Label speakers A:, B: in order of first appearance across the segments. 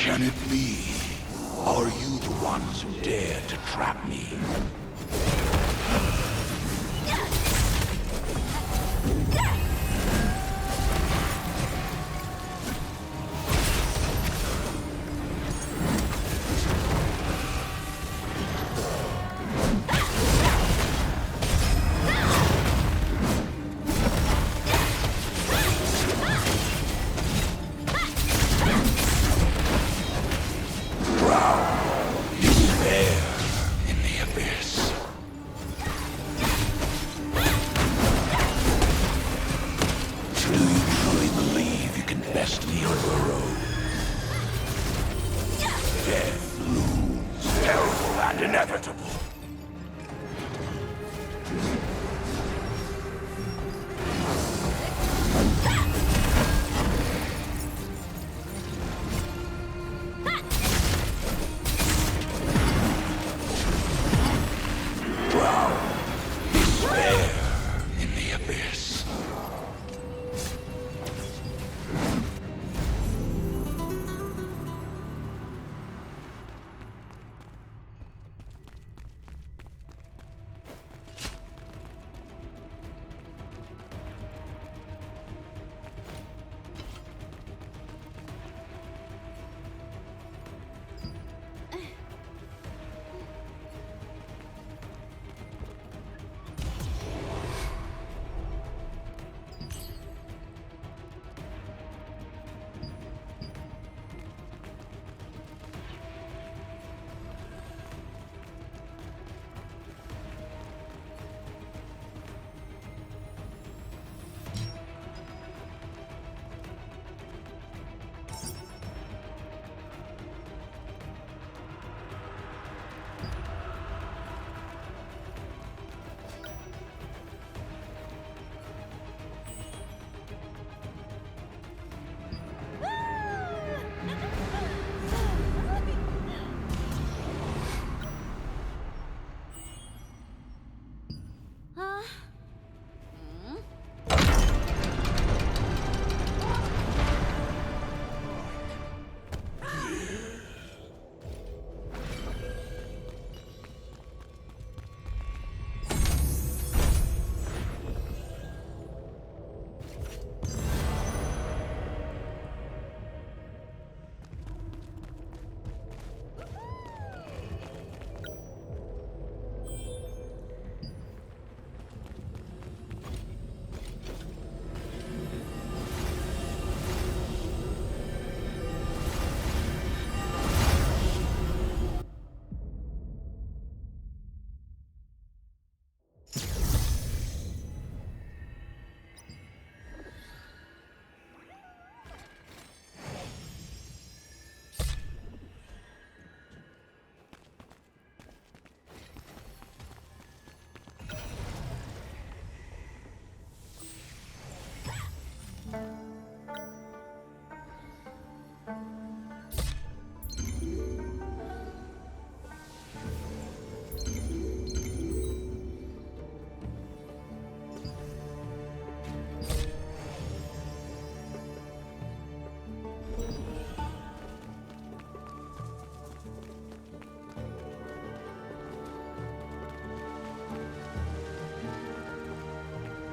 A: Can it be? Are you the ones who dare to trap me? Inevitable.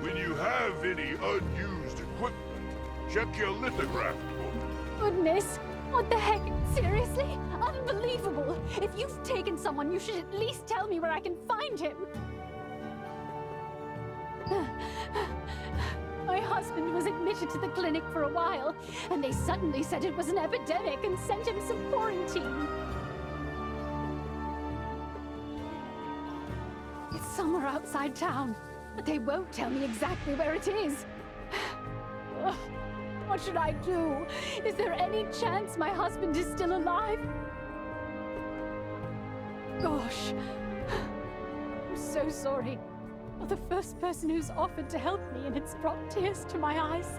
B: When you have any unused equipment, check your lithograph book.
C: Goodness! What the heck? Seriously? Unbelievable! If you've taken someone, you should at least tell me where I can find him! My husband was admitted to the clinic for a while, and they suddenly said it was an epidemic and sent him some quarantine. It's somewhere outside town, but they won't tell me exactly where it is. Ugh, what should I do? Is there any chance my husband is still alive? Gosh, I'm so sorry. You're the first person who's offered to help me, and it's brought tears to my eyes.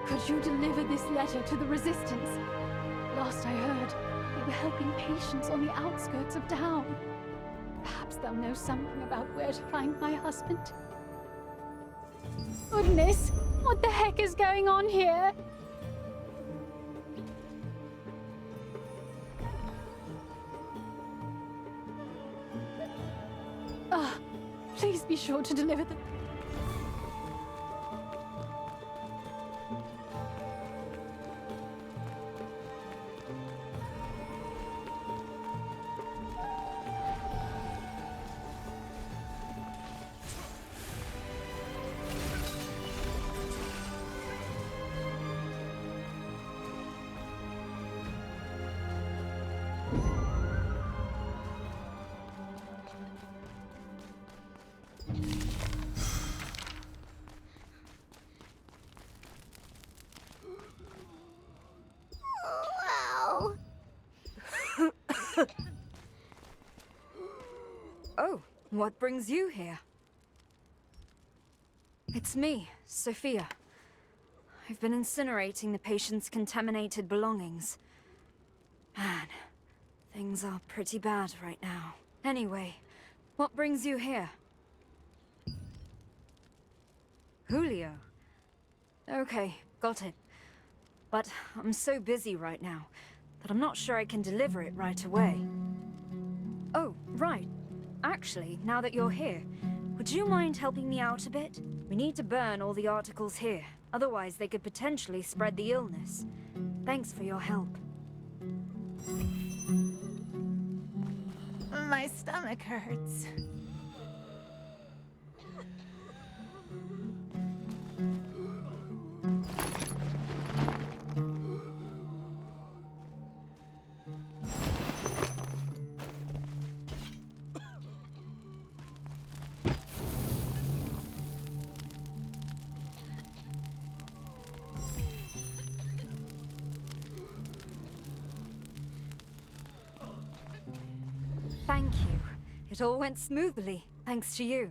C: Could you deliver this letter to the Resistance? Last I heard, they were helping patients on the outskirts of town. Perhaps they'll know something about where to find my husband. Goodness, what the heck is going on here? Please be sure to deliver the...
D: Wow.
E: Oh, what brings you here? It's me, Sophia. I've been incinerating the patient's contaminated belongings. Man, things are pretty bad right now. Anyway, what brings you here? Julio. Okay, got it. But I'm so busy right now that I'm not sure I can deliver it right away. Oh, right. Actually, now that you're here, would you mind helping me out a bit? We need to burn all the articles here, otherwise they could potentially spread the illness. Thanks for your help.
D: My stomach hurts.
E: Thank you. It all went smoothly, thanks to you.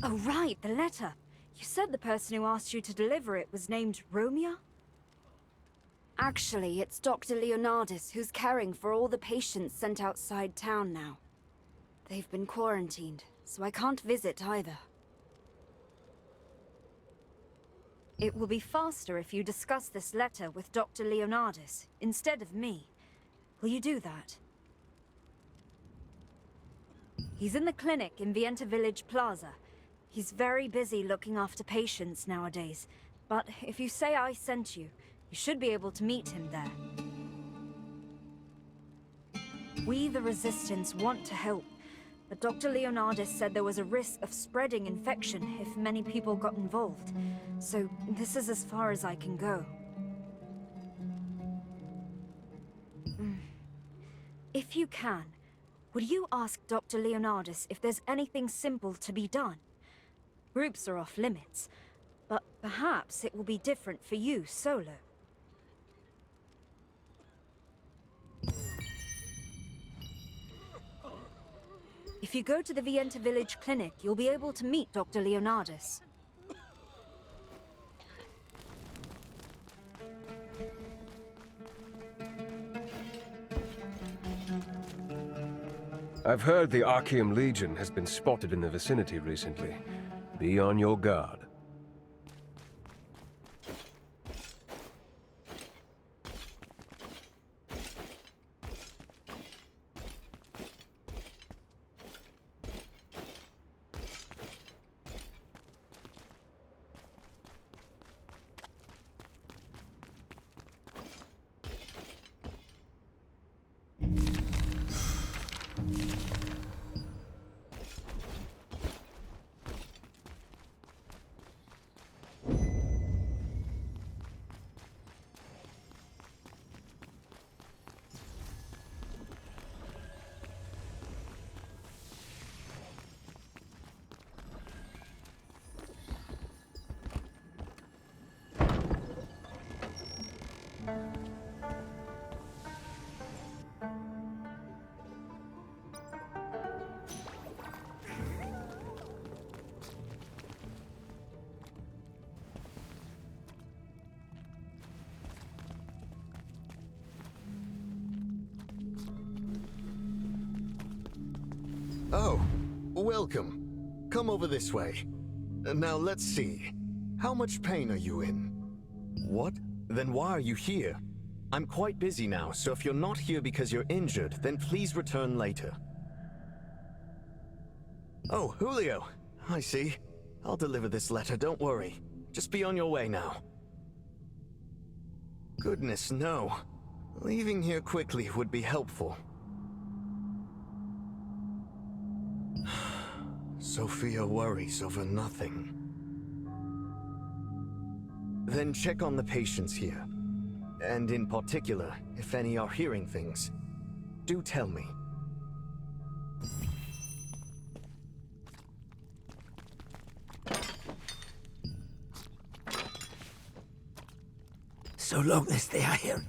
E: Oh right, the letter. You said the person who asked you to deliver it was named Romeo? Actually, it's Dr. Leonardis who's caring for all the patients sent outside town now. They've been quarantined, so I can't visit either. It will be faster if you discuss this letter with Dr. Leonardis instead of me. Will you do that? He's in the clinic in Vienta Village Plaza. He's very busy looking after patients nowadays, but if you say I sent you, you should be able to meet him there. We, the Resistance, want to help, but Dr. Leonardis said there was a risk of spreading infection if many people got involved, so this is as far as I can go. If you can, would you ask Dr. Leonardis if there's anything simple to be done? Groups are off limits, but perhaps it will be different for you solo. If you go to the Vienta Village Clinic, you'll be able to meet Dr. Leonardis.
F: I've heard the Archeum Legion has been spotted in the vicinity recently. Be on your guard.
G: Oh, welcome. Come over this way. Now let's see. How much pain are you in? What? Then why are you here? I'm quite busy now, so if you're not here because you're injured, then please return later. Oh, Julio. I see. I'll deliver this letter, don't worry. Just be on your way now. Goodness, no. Leaving here quickly would be helpful. Sophia worries over nothing. Then check on the patients here. And in particular, if any are hearing things. Do tell me.
A: So long as they are here.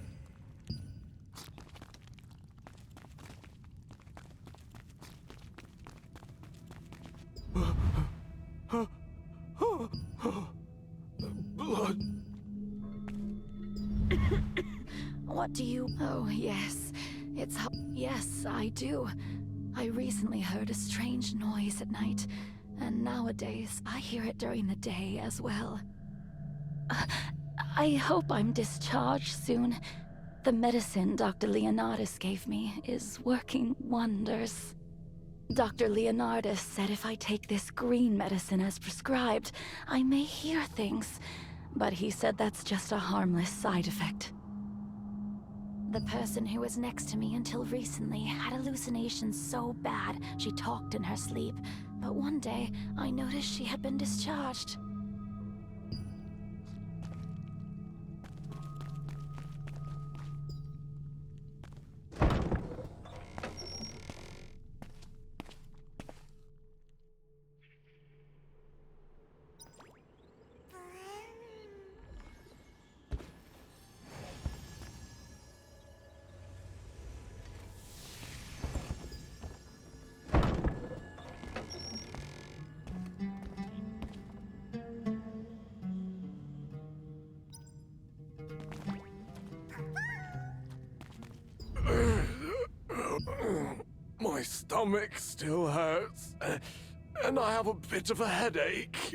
G: Blood.
C: What do you... Oh, yes. It's... Yes, I do. I recently heard a strange noise at night, and nowadays I hear it during the day as well. I hope I'm discharged soon. The medicine Dr. Leonardus gave me is working wonders. Dr. Leonardus said if I take this green medicine as prescribed, I may hear things, but he said that's just a harmless side effect. The person who was next to me until recently had hallucinations so bad she talked in her sleep, but one day I noticed she had been discharged.
B: My stomach still hurts, and I have a bit of a headache.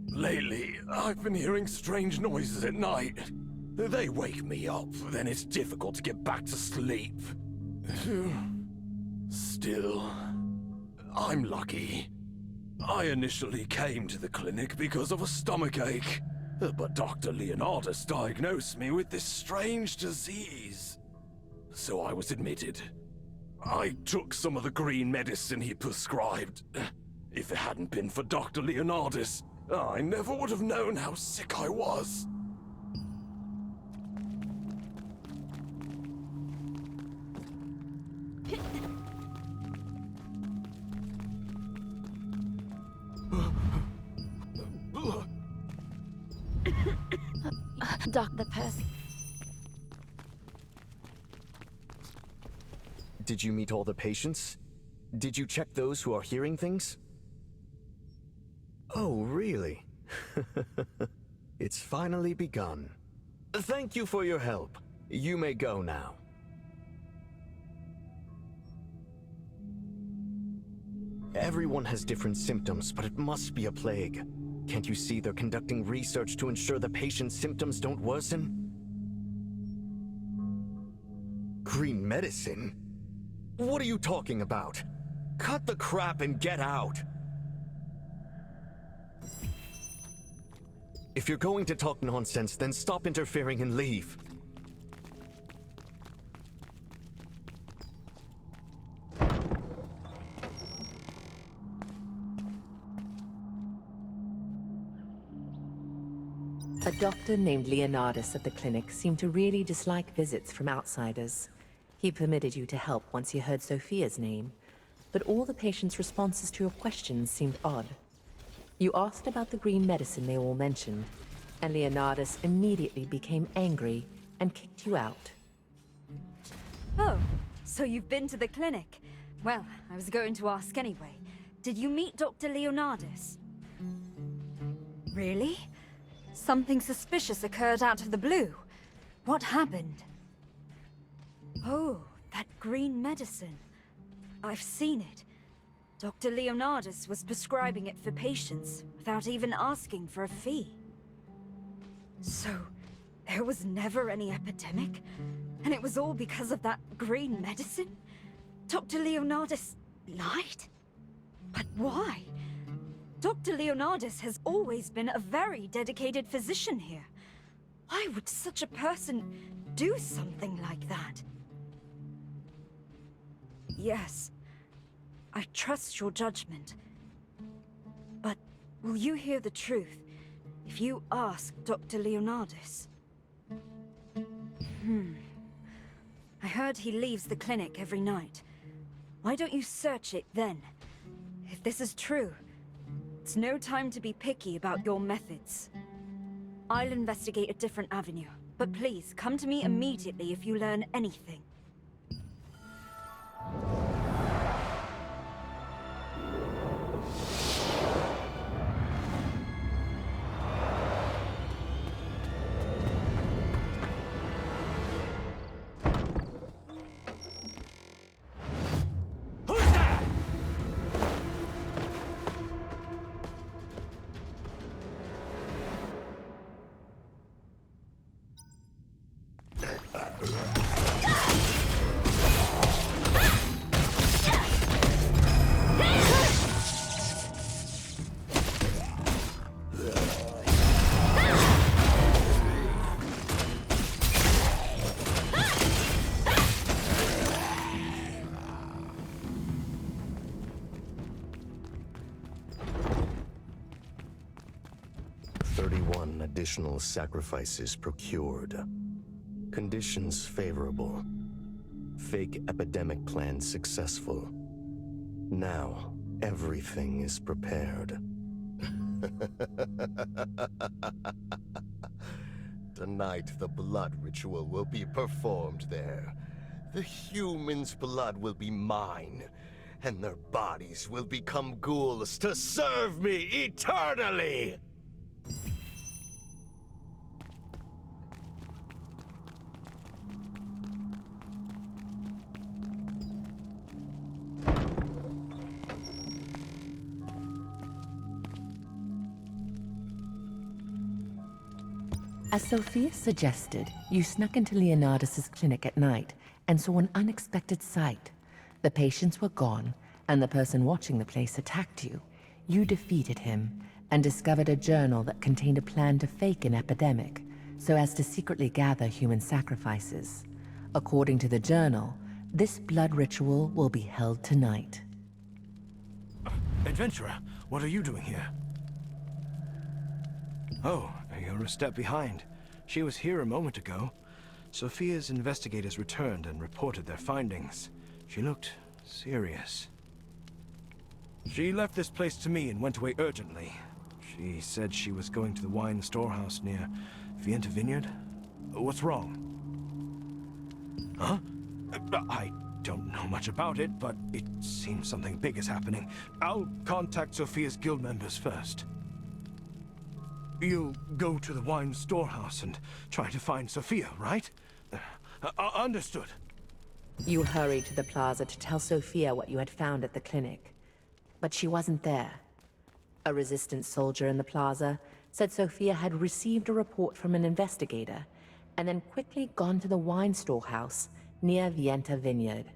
B: Lately, I've been hearing strange noises at night. They wake me up, then it's difficult to get back to sleep. Still, I'm lucky. I initially came to the clinic because of a stomachache, but Dr. Leonardus diagnosed me with this strange disease. So I was admitted. I took some of the green medicine he prescribed. If it hadn't been for Dr. Leonardus, I never would have known how sick I was.
C: Dr. Percy.
G: Did you meet all the patients? Did you check those who are hearing things? Oh, really? It's finally begun. Thank you for your help. You may go now. Everyone has different symptoms, but it must be a plague. Can't you see they're conducting research to ensure the patient's symptoms don't worsen? Green medicine? What are you talking about? Cut the crap and get out! If you're going to talk nonsense, then stop interfering and leave.
H: A doctor named Leonardus at the clinic seemed to really dislike visits from outsiders. He permitted you to help once he heard Sophia's name, but all the patients' responses to your questions seemed odd. You asked about the green medicine they all mentioned, and Leonardus immediately became angry and kicked you out.
E: Oh, so you've been to the clinic. Well, I was going to ask anyway. Did you meet Dr. Leonardus? Really? Something suspicious occurred out of the blue. What happened? Oh, that green medicine. I've seen it. Dr. Leonardus was prescribing it for patients without even asking for a fee. So, there was never any epidemic? And it was all because of that green medicine? Dr. Leonardus lied? But why? Dr. Leonardus has always been a very dedicated physician here. Why would such a person do something like that? Yes, I trust your judgment. But will you hear the truth if you ask Dr. Leonardus? I heard he leaves the clinic every night. Why don't you search it then? If this is true, it's no time to be picky about your methods. I'll investigate a different avenue, but please come to me immediately if you learn anything.
G: Additional sacrifices procured. Conditions favorable. Fake epidemic plan successful. Now, everything is prepared. Tonight, the blood ritual will be performed there. The humans' blood will be mine, and their bodies will become ghouls to serve me eternally!
H: As Sophia suggested, you snuck into Leonardus's clinic at night and saw an unexpected sight. The patients were gone, and the person watching the place attacked you. You defeated him and discovered a journal that contained a plan to fake an epidemic, so as to secretly gather human sacrifices. According to the journal, this blood ritual will be held tonight.
B: Adventurer, what are you doing here? Oh, you're a step behind. She was here a moment ago. Sophia's investigators returned and reported their findings. She looked serious. She left this place to me and went away urgently. She said she was going to the wine storehouse near Vienta Vineyard. What's wrong? Huh? I don't know much about it, but it seems something big is happening. I'll contact Sophia's guild members first. You'll go to the wine storehouse and try to find Sophia, right? Understood.
H: You hurried to the plaza to tell Sophia what you had found at the clinic. But she wasn't there. A resistance soldier in the plaza said Sophia had received a report from an investigator, and then quickly gone to the wine storehouse near Vienta Vineyard.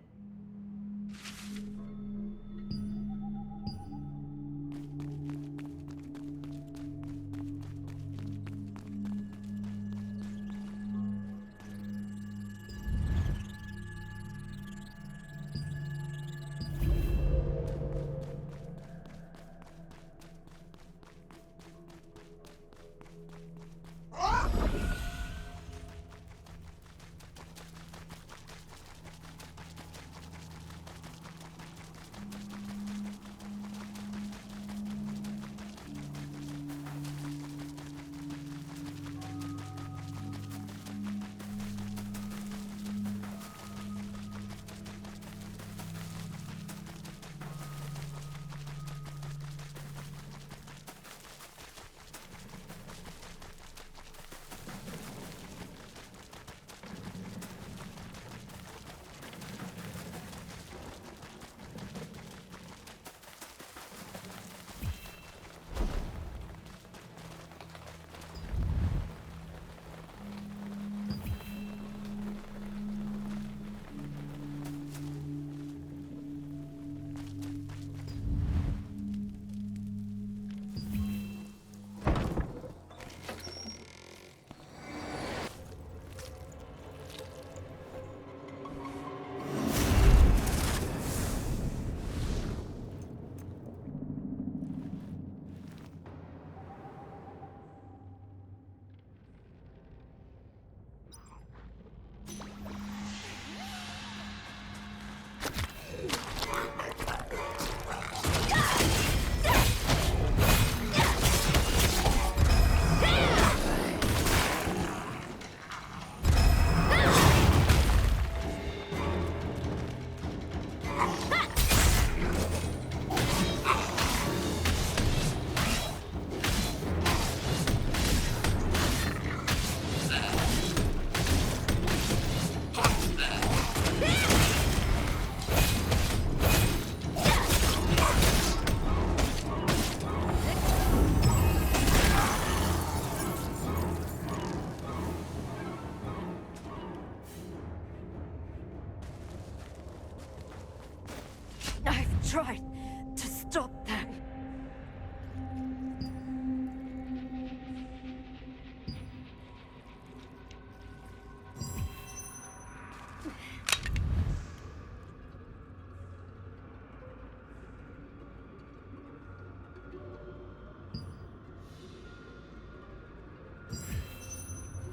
E: tried to stop them.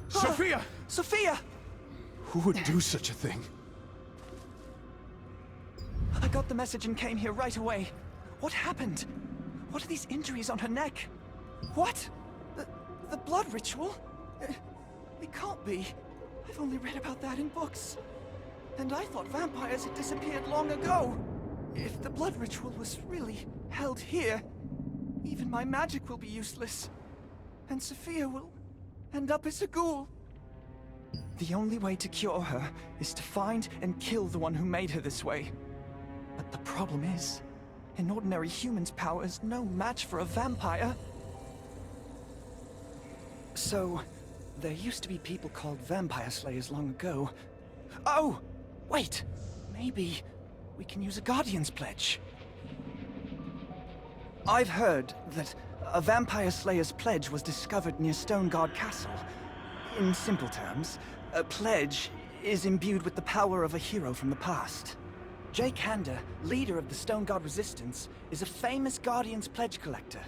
B: Sophia! Sophia! Who would do such a thing?
I: I got the message and came here right away. What happened? What are these injuries on her neck? What? The blood ritual? It can't be. I've only read about that in books. And I thought vampires had disappeared long ago. If the blood ritual was really held here, even my magic will be useless. And Sophia will end up as a ghoul. The only way to cure her is to find and kill the one who made her this way. But the problem is, an ordinary human's power is no match for a vampire. So, there used to be people called vampire slayers long ago. Oh! Wait! Maybe we can use a Guardian's Pledge. I've heard that a vampire slayer's pledge was discovered near Stoneguard Castle. In simple terms, a pledge is imbued with the power of a hero from the past. Jake Hander, leader of the Stoneguard Resistance, is a famous Guardian's Pledge collector.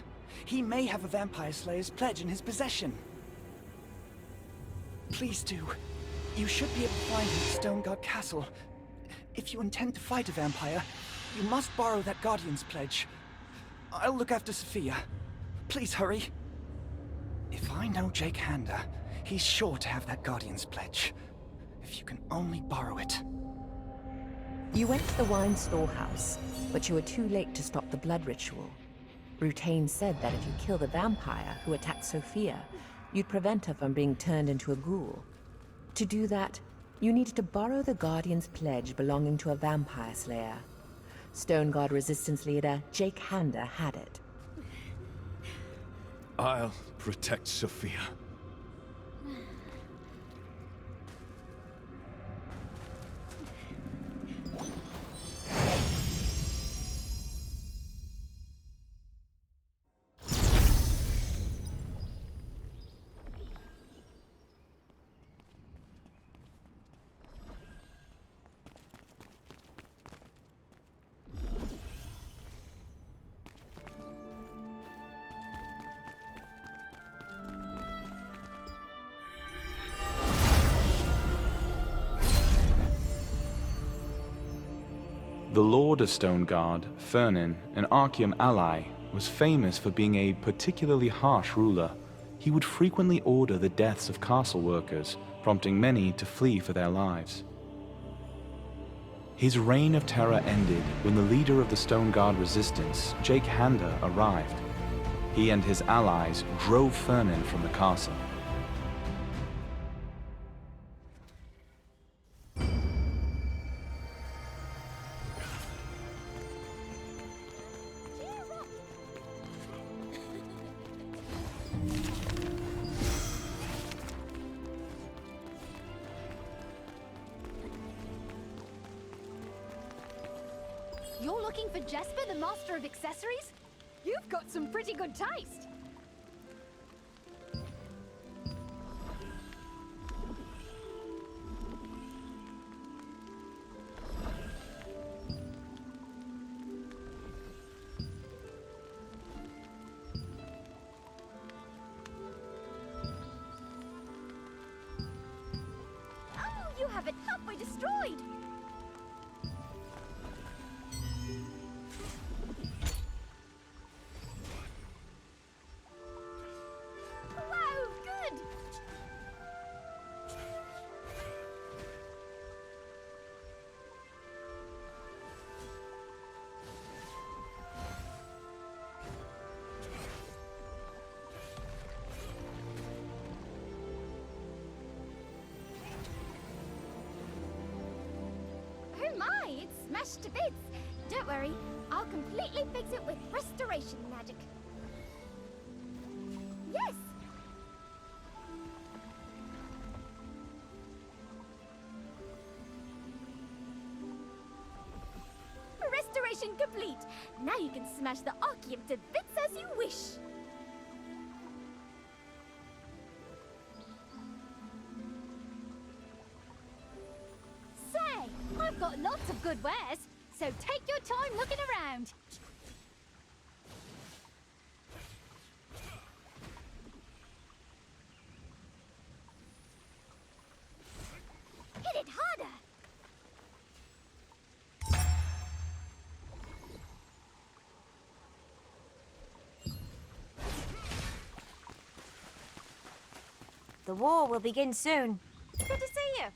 I: He may have a vampire slayer's pledge in his possession. Please do. You should be able to find him at Stoneguard Castle. If you intend to fight a vampire, you must borrow that Guardian's Pledge. I'll look after Sophia. Please hurry. If I know Jake Hander, he's sure to have that Guardian's Pledge. If you can only borrow it.
H: You went to the wine storehouse, but you were too late to stop the blood ritual. Rutain said that if you kill the vampire who attacked Sophia, you'd prevent her from being turned into a ghoul. To do that, you needed to borrow the Guardian's Pledge belonging to a vampire slayer. Stoneguard Resistance leader Jake Hander had it.
B: I'll protect Sophia.
J: The Lord of Stoneguard, Fernin, an Archeum ally, was famous for being a particularly harsh ruler. He would frequently order the deaths of castle workers, prompting many to flee for their lives. His reign of terror ended when the leader of the Stoneguard Resistance, Jake Hander, arrived. He and his allies drove Fernin from the castle.
C: You're looking for Jesper, the master of accessories? You've got some pretty good taste.
D: Oh, you have it halfway destroyed. Wow, good. Oh my, it's smashed to bits. Don't worry, I'll completely fix it with restoration magic. Yes! Restoration Mission complete. Now you can smash the Archeum to bits as you wish. Say, I've got lots of good wares, so take your time looking around. Hit it harder.
K: The war will begin soon. Good to see you.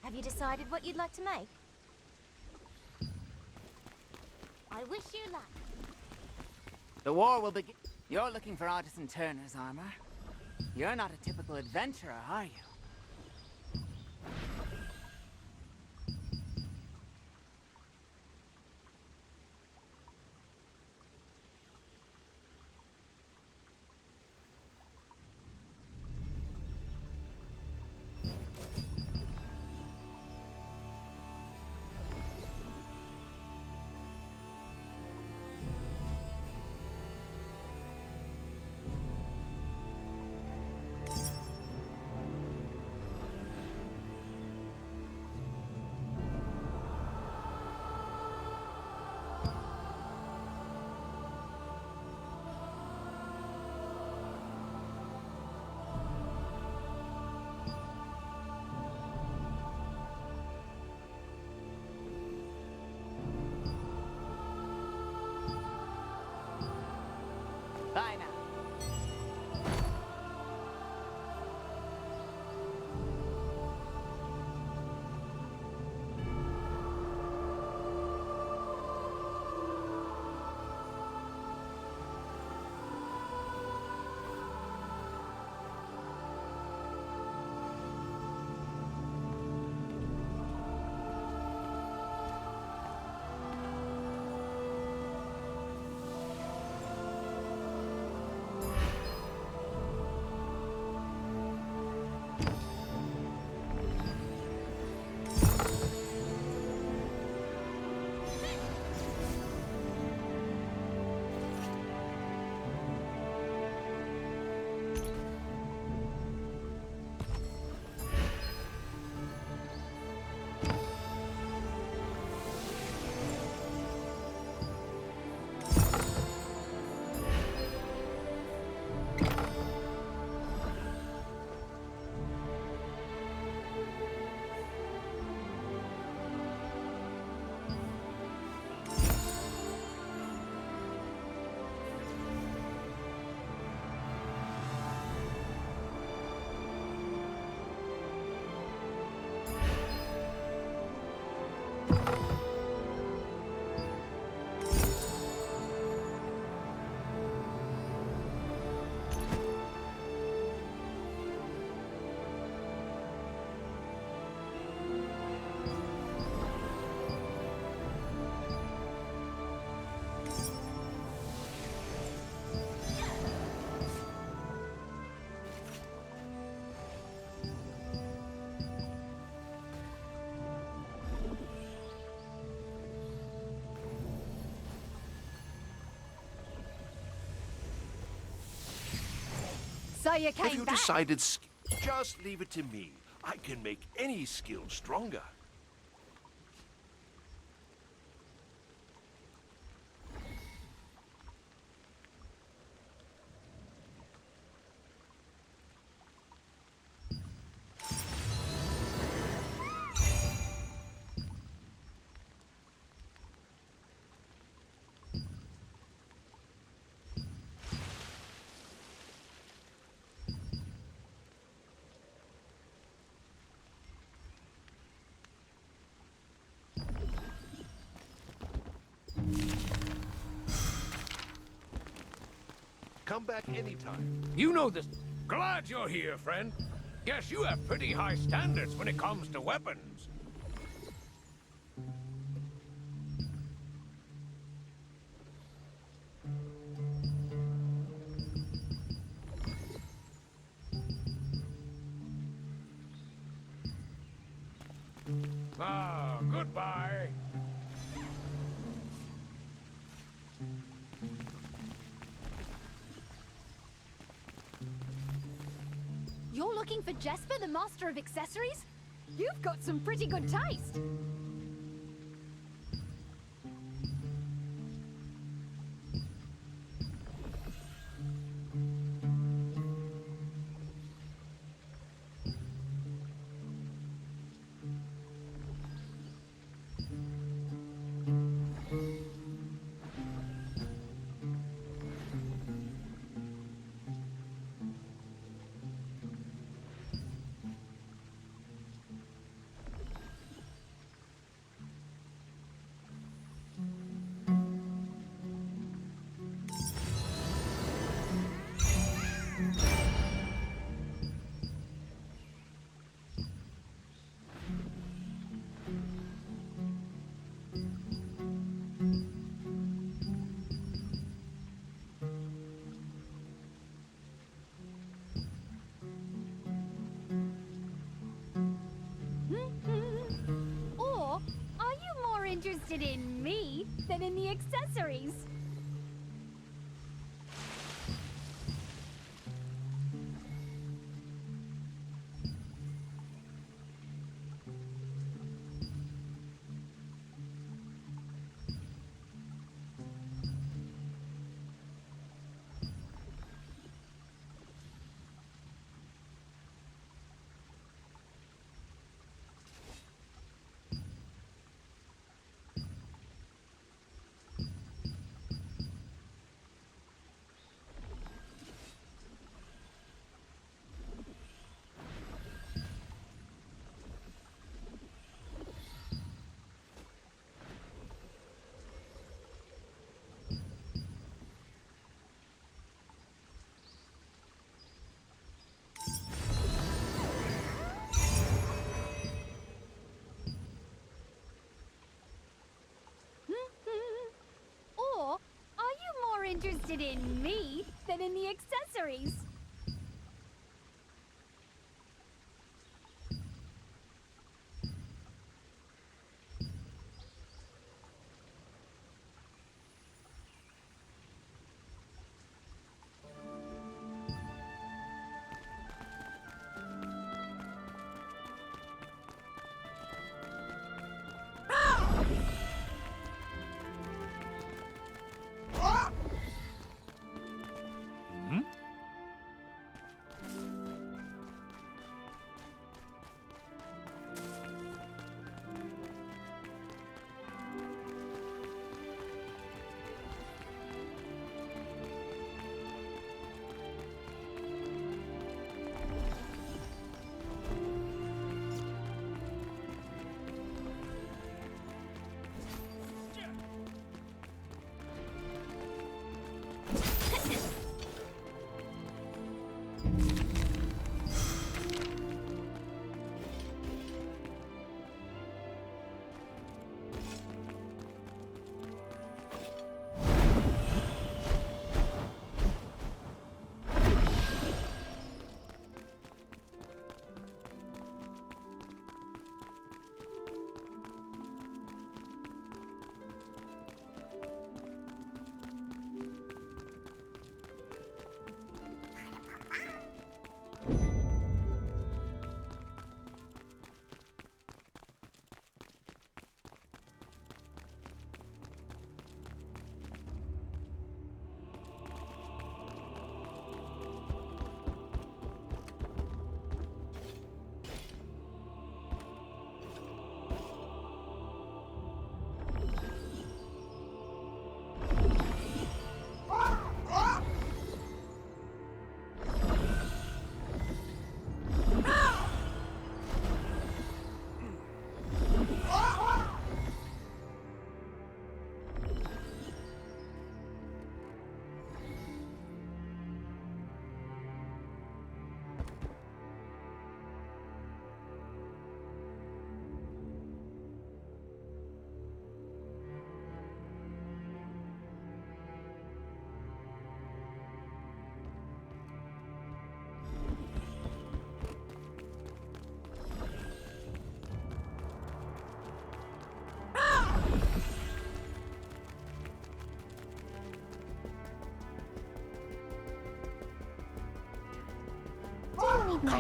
K: Have you decided what you'd like to make?
D: I wish you luck.
L: The war will begin. You're looking for Artisan Turner's armor. You're not a typical adventurer, are you? Bye now.
C: So you came
A: If you
C: back?
A: decided, just leave it to me. I can make any skill stronger. Come back anytime.
M: You know this. Glad you're here, friend. Guess you have pretty high standards when it comes to weapons. Ah, goodbye.
C: looking for Jesper, the master of accessories? You've got some pretty good taste. Or are you more interested in me than in the accessories? Or are you more interested in me than in the accessories?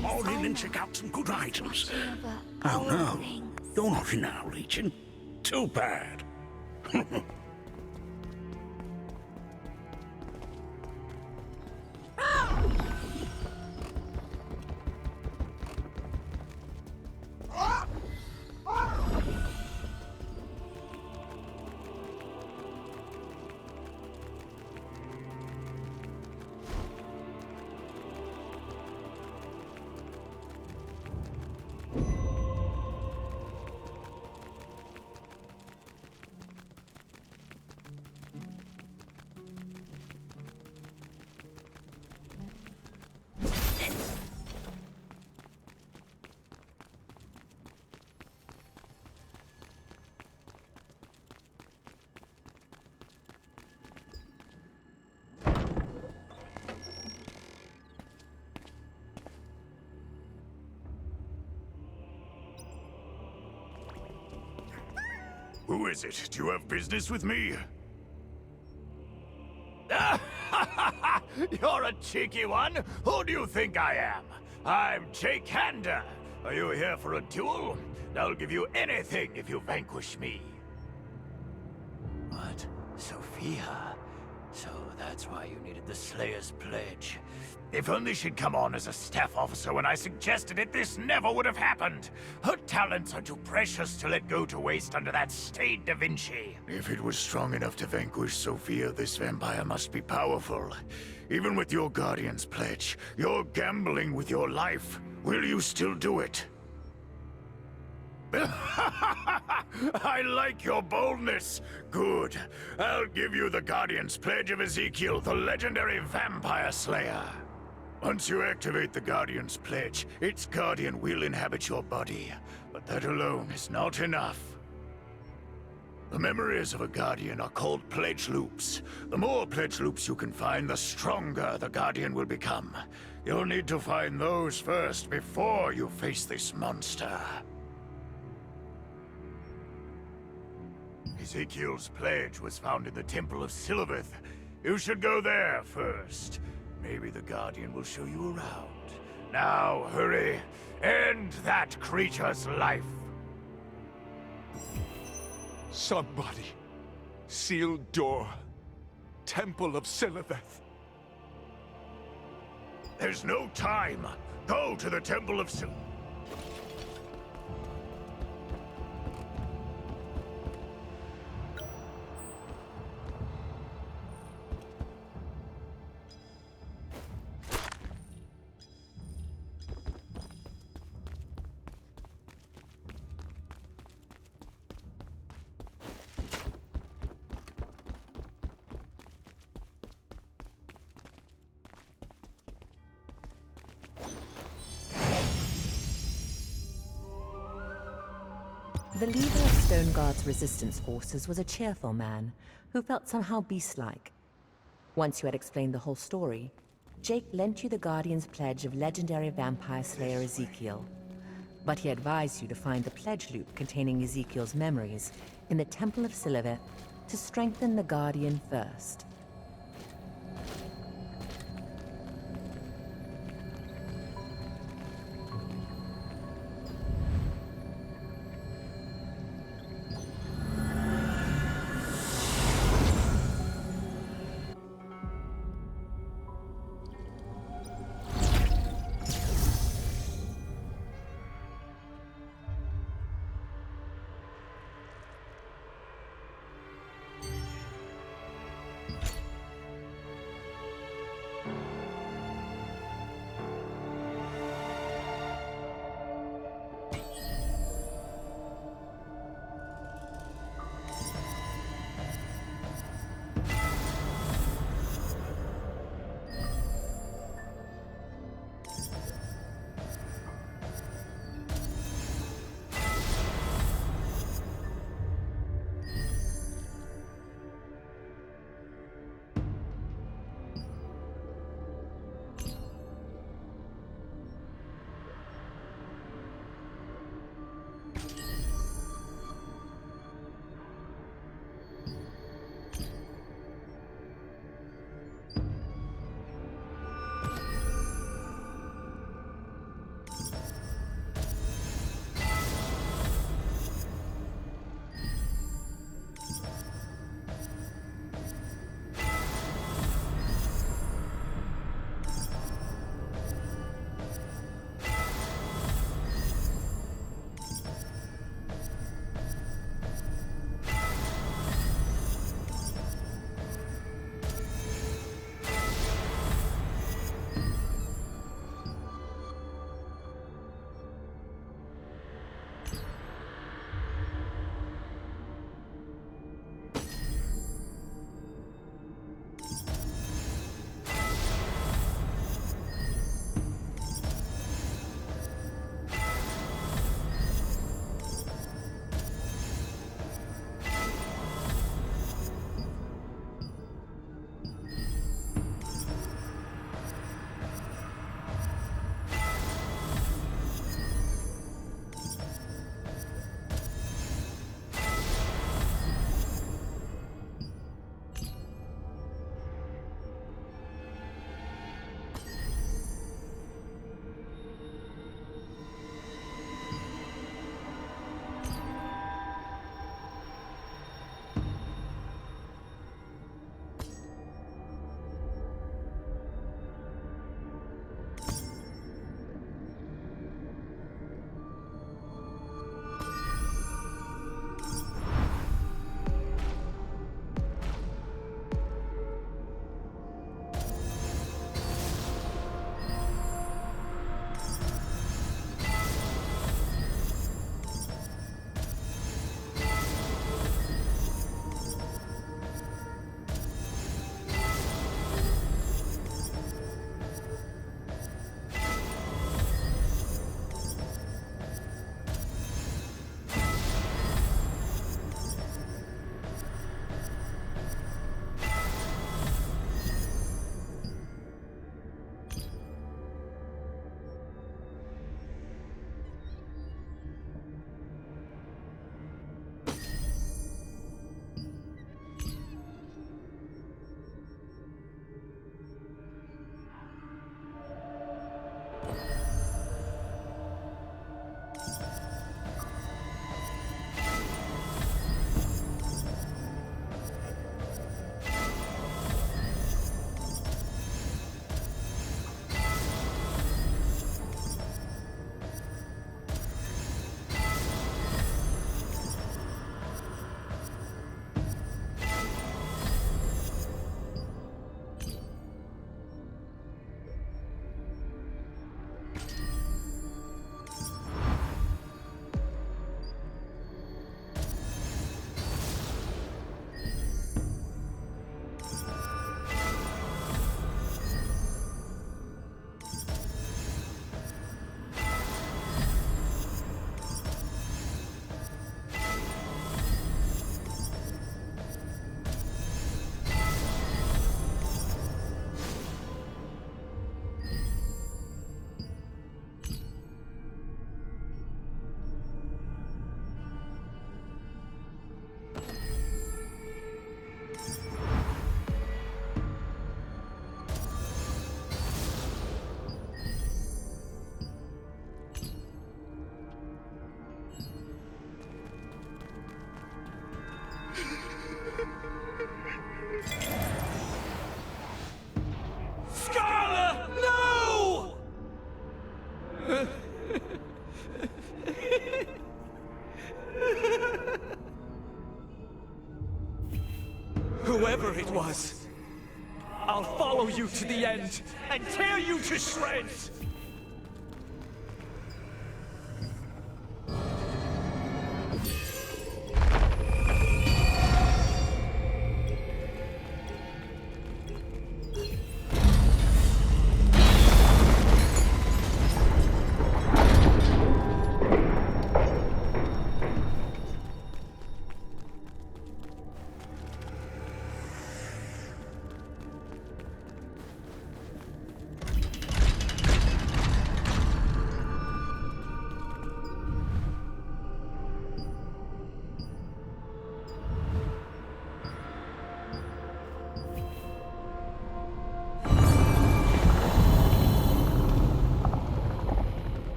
A: come on in and check out some good items. Oh no, you're not in our region. Too bad.
M: Who is it? Do you have business with me? You're a cheeky one. Who do you think I am? I'm Jake Hander. Are you here for a duel? I'll give you anything if you vanquish me. What? Sophia? So that's why you needed the Slayer's Pledge. If only she'd come on as a staff officer when I suggested it, this never would have happened. Her talents are too precious to let go to waste under that stained Da Vinci. If it was strong enough to vanquish Sophia, this vampire must be powerful. Even with your Guardian's Pledge, you're gambling with your life. Will you still do it? I like your boldness. Good. I'll give you the Guardian's Pledge of Ezekiel, the legendary vampire slayer. Once you activate the Guardian's Pledge, its Guardian will inhabit your body. But that alone is not enough. The memories of a Guardian are called Pledge Loops. The more Pledge Loops you can find, the stronger the Guardian will become. You'll need to find those first before you face this monster. Ezekiel's pledge was found in the Temple of Silverth. You should go there first. Maybe the Guardian will show you around. Now, hurry. End that creature's life.
N: Somebody. Sealed door. Temple of Silverth.
M: There's no time. Go to the Temple of Silverth.
H: The leader of Stoneguard's resistance forces was a cheerful man who felt somehow beast-like. Once you had explained the whole story, Jake lent you the Guardian's pledge of legendary vampire slayer Ezekiel. But he advised you to find the pledge loop containing Ezekiel's memories in the Temple of Silverth to strengthen the Guardian first.
I: Whoever it was, I'll follow you to the end and tear you to shreds!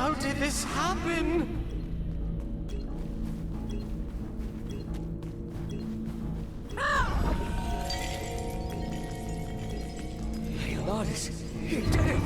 I: How did this happen? Leonardus, he did it!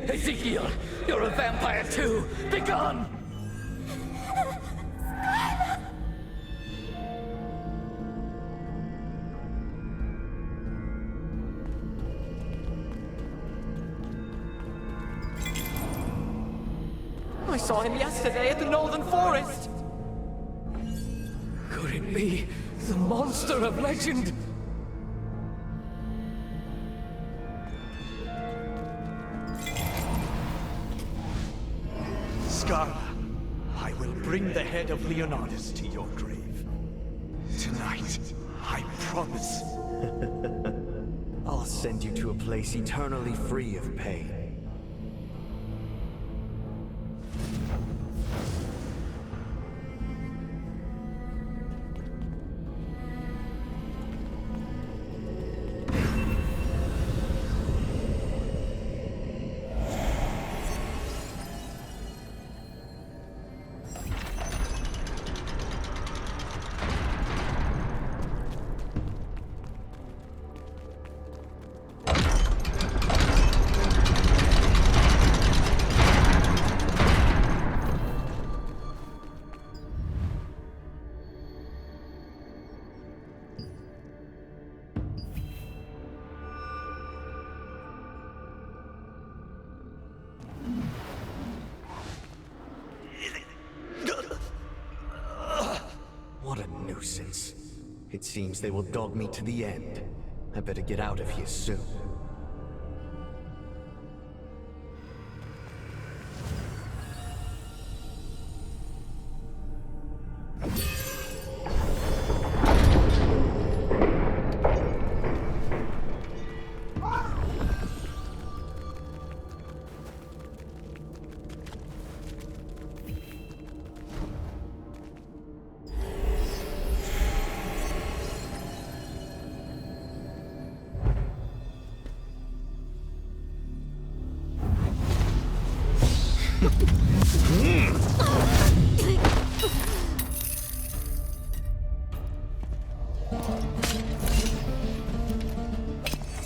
O: Ezekiel, you're a vampire too! Begone!
P: I saw him yesterday at the Northern Forest!
O: Could it be the monster of legend?
I: Scarla, I will bring the head of Leonardus to your grave. Tonight, I promise.
G: I'll send you to a place eternally free of pain. What a nuisance. It seems they will dog me to the end. I better get out of here soon.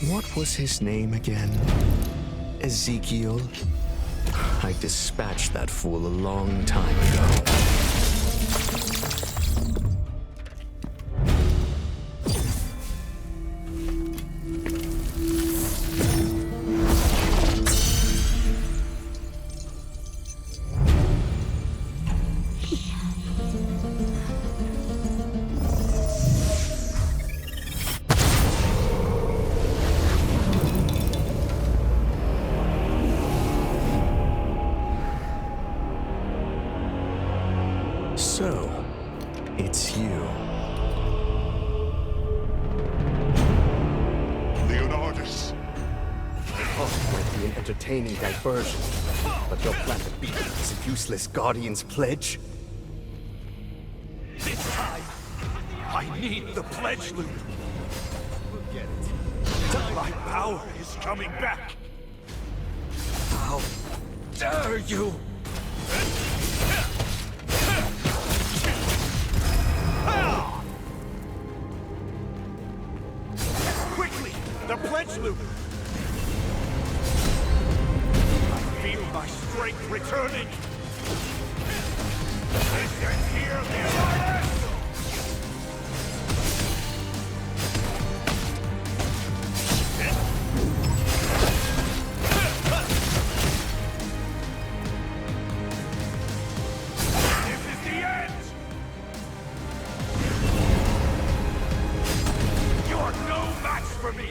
G: What was his name again? Ezekiel? I dispatched that fool a long time ago. So, it's you.
N: Leonardus!
G: Oh, might be an entertaining diversion, but you'll plan to beat me as a useless Guardian's pledge?
N: This time, I need the pledge loop.
G: We'll get it.
N: My power is coming back.
O: How dare you!
N: The pledge loop! I feel my strength returning! Listen here,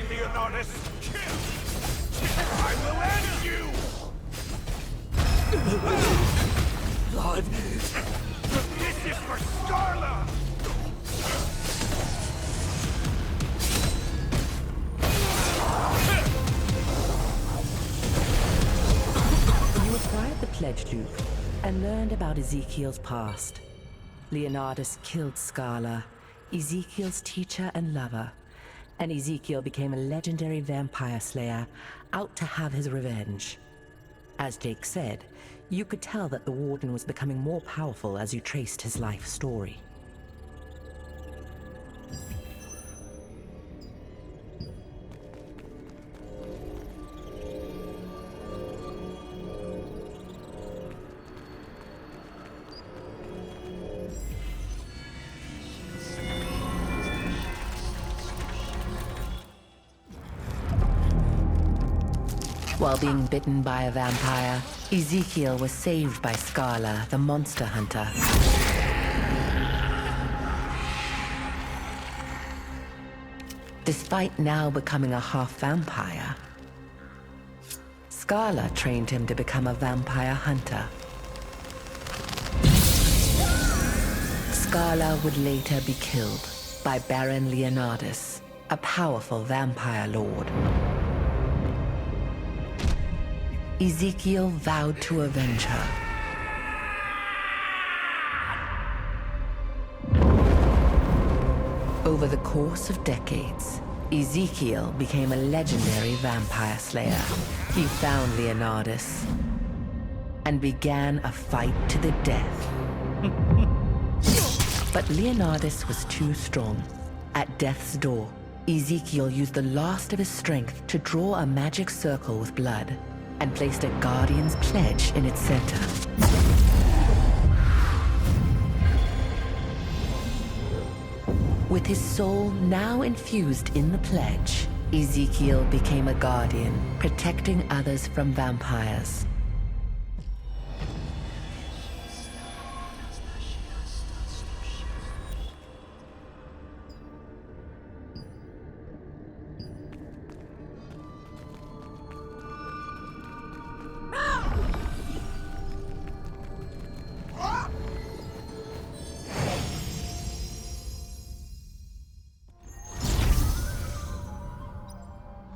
N: Leonidas!
O: Blood!
N: This is for Scarla!
H: You acquired the pledge loop and learned about Ezekiel's past. Leonidas killed Scarla, Ezekiel's teacher and lover, and Ezekiel became a legendary vampire slayer out to have his revenge. As Jake said, you could tell that the Warden was becoming more powerful as you traced his life story. While being bitten by a vampire, Ezekiel was saved by Scarla, the monster hunter. Despite now becoming a half-vampire, Scarla trained him to become a vampire hunter. Scarla would later be killed by Baron Leonidas, a powerful vampire lord. Ezekiel vowed to avenge her. Over the course of decades, Ezekiel became a legendary vampire slayer. He found Leonidas and began a fight to the death. But Leonidas was too strong. At death's door, Ezekiel used the last of his strength to draw a magic circle with blood and placed a Guardian's pledge in its center. With his soul now infused in the pledge, Ezekiel became a Guardian, protecting others from vampires.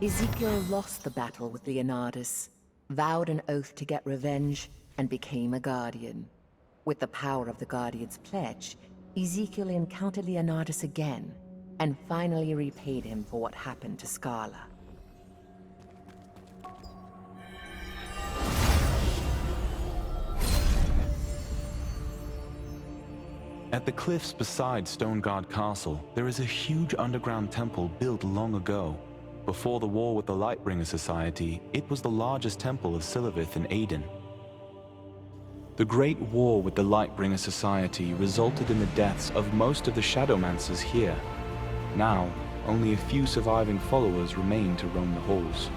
H: Ezekiel lost the battle with Leonidas, vowed an oath to get revenge, and became a Guardian. With the power of the Guardian's pledge, Ezekiel encountered Leonidas again, and finally repaid him for what happened to Scarla.
J: At the cliffs beside Stoneguard Castle, there is a huge underground temple built long ago. Before the war with the Lightbringer Society, it was the largest temple of Silivith in Aden. The Great War with the Lightbringer Society resulted in the deaths of most of the Shadowmancers here. Now, only a few surviving followers remain to roam the halls.